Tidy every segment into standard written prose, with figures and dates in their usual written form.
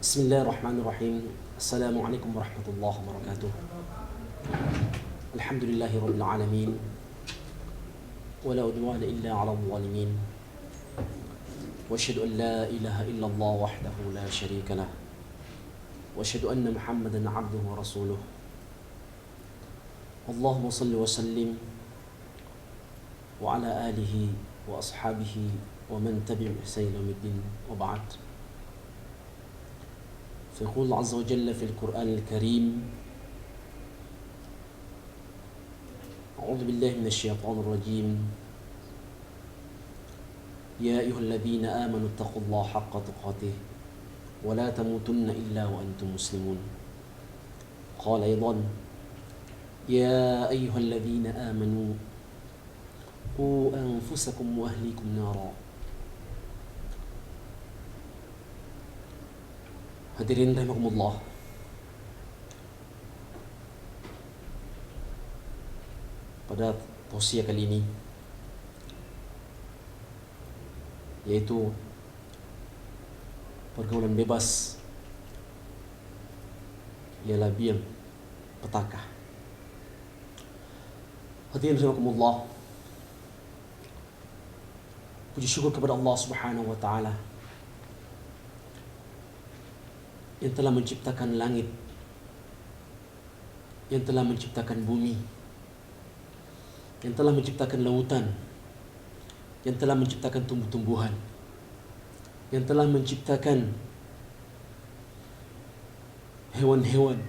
Bismillahirrahmanirrahim. Assalamualaikum warahmatullahi wabarakatuh. Alhamdulillahi rabbil alamin. Wala udwana illa ala zalimin. Wa asyhadu an la ilaha illallah wahdahu la syarika lah. Wa asyhadu anna Muhammadan abduhu wa rasuluh. Allahumma salli wa sallim wa ala alihi wa ashabihi wa man tabi'ahum bi ihsan ila yaumiddin wa ba'd. فيقول الله عز وجل في القرآن الكريم: أعوذ بالله من الشيطان الرجيم. يا أيها الذين آمنوا اتقوا الله حق تقاته ولا تموتن إلا وأنتم مسلمون. قال أيضا: يا أيها الذين آمنوا قوا أنفسكم وأهليكم نارا. Hadirin rahimakumullah. Pada tausiah kali ini, yaitu pergaulan bebas ialah biang petaka. Hadirin rahimakumullah, puji syukur kepada Allah Subhanahu wa taala yang telah menciptakan langit, yang telah menciptakan bumi, yang telah menciptakan lautan, yang telah menciptakan tumbuh-tumbuhan, yang telah menciptakan hewan-hewan.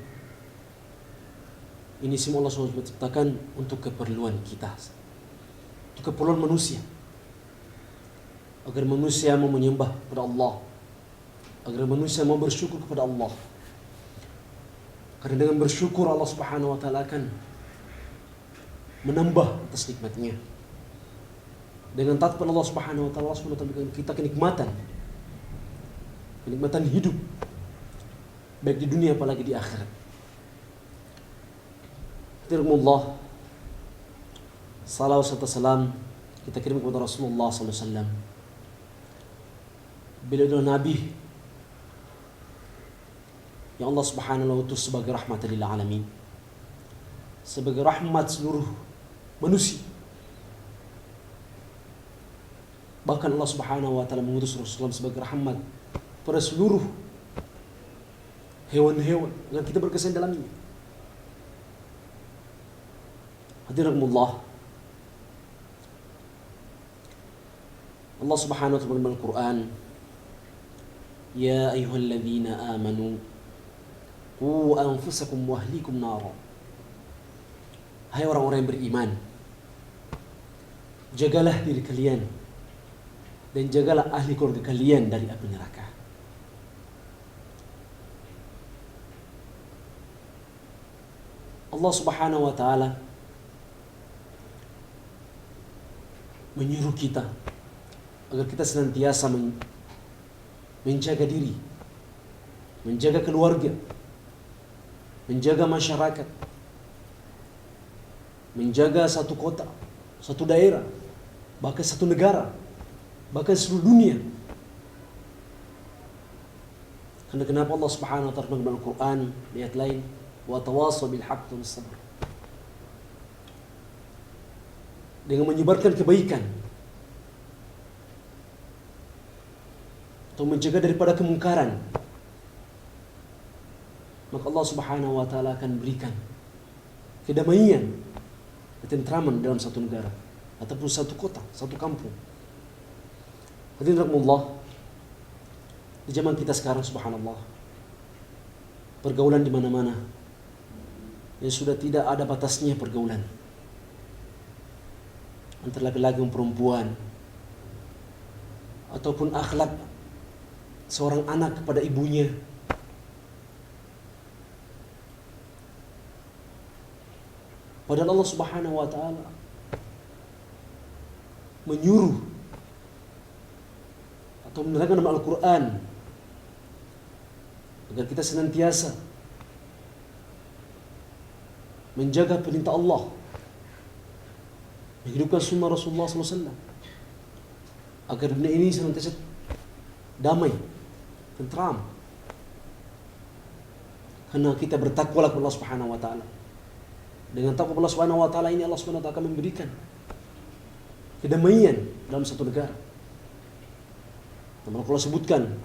Ini semua Allah SWT menciptakan untuk keperluan kita, untuk keperluan manusia, agar manusia mau menyembah kepada Allah, agar manusia mau bersyukur kepada Allah. Karena dengan bersyukur Allah Subhanahu wa taala akan menambah atas nikmatnya. Dengan taat kepada Allah Subhanahu wa taala, Allah Subhanahu wa taala berikan kita kenikmatan hidup, baik di dunia apalagi di akhirat. Alhamdulillah, salawat serta salam kita kirim kepada Rasulullah SAW. Beliau adalah Nabi yang Allah Subhanahu wa taala utus sebagai rahmatan lil alamin, sebagai rahmat seluruh manusia. Bahkan Allah Subhanahu wa taala mengutus Rasulullah sebagai rahmat pada seluruh hewan-hewan yang kita berkesan dalamnya. Hadiratullah, Allah Subhanahu wa taala dalam Al-Qur'an: Ya ayyuhalladzina amanu qu anfusakum wa ahlikum nara. Hai orang-orang yang beriman, jagalah diri kalian dan jagalah ahli keluarga kalian dari api neraka. Allah Subhanahu wa taala menyuruh kita agar kita senantiasa menjaga diri, menjaga keluarga, menjaga masyarakat, menjaga satu kota, satu daerah, bahkan satu negara, bahkan seluruh dunia. Karena kenapa Allah Subhanahu wa taala dalam Al-Qur'an di ayat lain, wa tawassaw bil haqqi was sabr, dengan menyebarkan kebaikan atau mencegah daripada kemungkaran, maka Allah Subhanahu wa taala akan berikan kedamaian, ketentraman dalam satu negara ataupun satu kota, satu kampung. Hadirin rahimakumullah, di zaman kita sekarang subhanallah, pergaulan di mana-mana, yang sudah tidak ada batasnya pergaulan antara laki-laki dan perempuan, ataupun akhlak seorang anak kepada ibunya. Padahal Allah Subhanahu wa taala menyuruh atau menerangkan dalam Al-Qur'an agar kita senantiasa menjaga perintah Allah, menghidupkan sunnah Rasulullah SAW, agar dunia ini senantiasa damai, tentram, Karena kita bertakwalah kepada Allah Subhanahu wa taala. Dengan takwa Allah Subhanahu wa taala ini Allah Subhanahu wa taala akan memberikan kedamaian dalam satu negara. Namun Allah sebutkan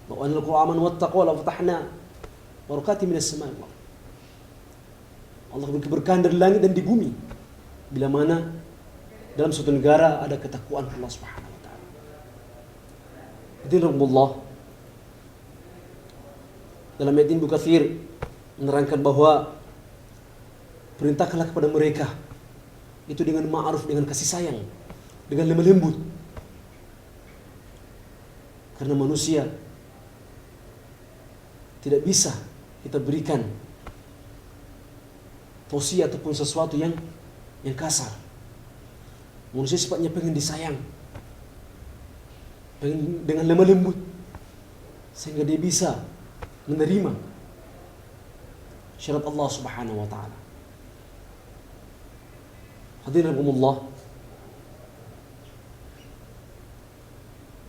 bahwa anil Qur'an wattaqwa la fatahna barakati minas sama'i wal ardh. Allah beri keberkahan dari langit dan di bumi. Bila mana dalam suatu negara ada ketakwaan Allah Subhanahu wa taala. Hadirinullah, dalam ayat ini Ibnu Katsir menerangkan bahwa perintahkanlah kepada mereka itu dengan ma'ruf, dengan kasih sayang, dengan lemah lembut. Karena manusia tidak bisa kita berikan tausiah ataupun sesuatu yang kasar. Manusia sifatnya pengen disayang, pengen dengan lemah lembut, sehingga dia bisa menerima syarat Allah Subhanahu wa taala. Hadirinullah,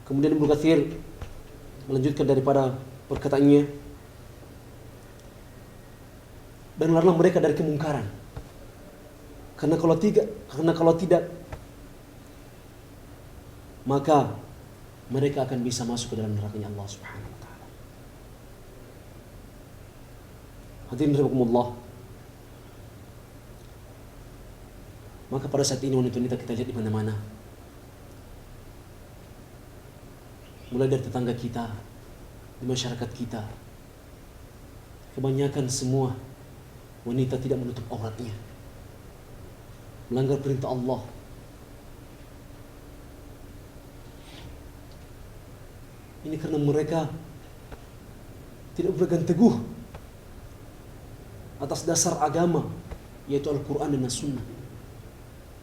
kemudian Ibnu Katsir melanjutkan daripada perkataannya, dan laranglah mereka dari kemungkaran. Karena kalau tidak maka mereka akan bisa masuk ke dalam neraka-Nya Allah Subhanahu wa taala. Hadirin rahimakumullah. Maka pada saat ini wanita-wanita kita lihat di mana-mana. Mulai dari tetangga kita, di masyarakat kita. Kebanyakan semua wanita tidak menutup auratnya, melanggar perintah Allah. Ini karena mereka tidak berpegang teguh atas dasar agama, yaitu Al-Quran dan As-Sunnah.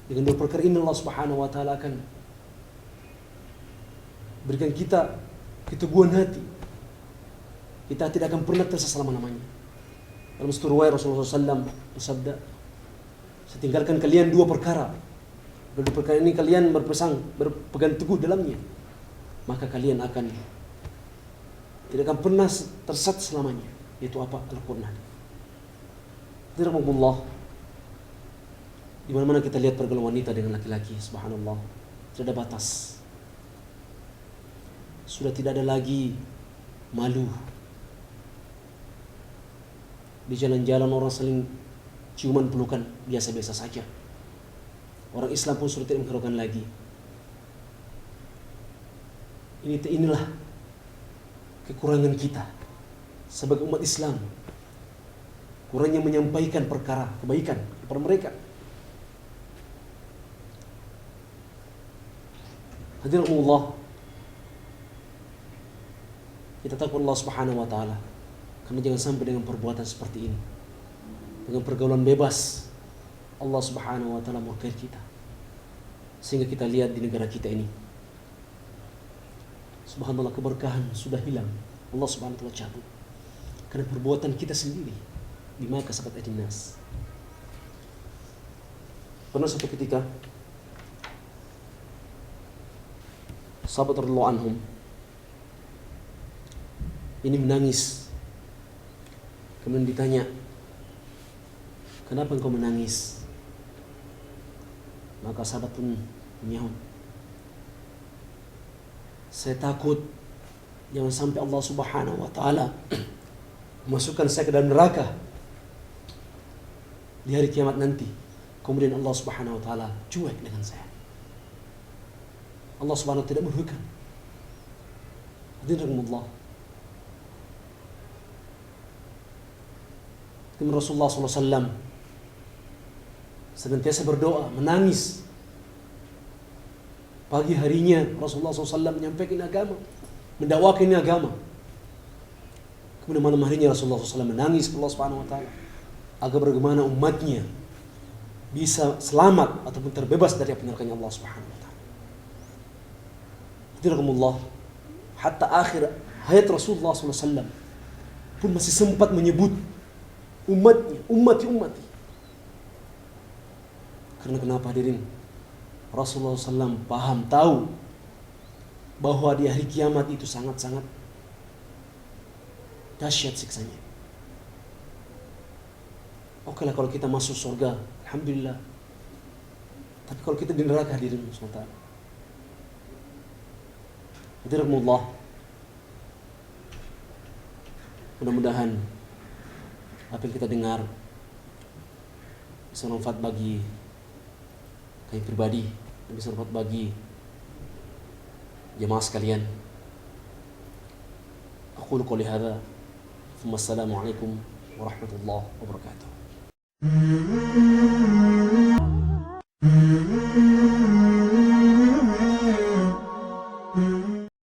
Dengan dua perkara ini Allah Subhanahu wa taala akan berikan kita keteguhan hati. Kita tidak akan pernah tersesat selama-lamanya. Dalam satu riwayat Rasulullah SAW bersabda, saya tinggalkan kalian dua perkara. Dua perkara ini kalian berpegang teguh dalamnya, maka kalian tidak akan pernah tersesat selamanya. Yaitu apa? Al-Quran. Alhamdulillah, di mana-mana kita lihat pergaulan wanita dengan laki-laki, subhanallah, tidak ada batas. Sudah tidak ada lagi malu. Di jalan-jalan orang saling ciuman pelukan biasa-biasa saja. Orang Islam pun sudah tidak mengharukan lagi. Inilah kekurangan kita sebagai umat Islam. Kurangnya menyampaikan perkara kebaikan kepada mereka. Hadirin Allah, kita takut Allah Subhanahu wa taala. Karena jangan sampai dengan perbuatan seperti ini, dengan pergaulan bebas, Allah Subhanahu wa taala murkai kita. Sehingga kita lihat di negara kita ini, subhanallah, keberkahan sudah hilang. Allah Subhanahu wa taala cabut karena perbuatan kita sendiri. Bima kasabat aydin nas. Pernah suatu ketika sahabat radhiyallahu anhum ini menangis. Kemudian ditanya, kenapa engkau menangis? Maka sahabat pun menyahut, saya takut jangan sampai Allah Subhanahu wa taala memasukkan saya ke dalam neraka di hari kiamat nanti. Kemudian Allah Subhanahu wa taala cuek dengan saya. Allah Subhanahu wa taala tidak merugikan. Hadirinullah, Rasulullah SAW senantiasa berdoa, menangis. Pagi harinya Rasulullah SAW menyampaikan agama, mendakwakan agama. Kemudian malam harinya Rasulullah SAW menangis kepada Allah Subhanahu wa taala agar bagaimana umatnya bisa selamat ataupun terbebas dari api neraka Allah Subhanahu wa taala. Hadirinullah, hatta akhir hayat Rasulullah SAW pun masih sempat menyebut ummati. Karena kenapa hadirin? Rasulullah SAW paham, tahu bahwa di hari kiamat itu sangat-sangat dahsyat siksanya. Oke lah kalau kita masuk surga, alhamdulillah. Tapi kalau kita di neraka, hadirin SWT, Hadirahumullah, mudah-mudahan apa yang kita dengar bisa bermanfaat bagi kami pribadi dan bisa bermanfaat bagi jemaah sekalian. Aqulu qouli hadza, Assalamualaikum warahmatullahi wabarakatuh.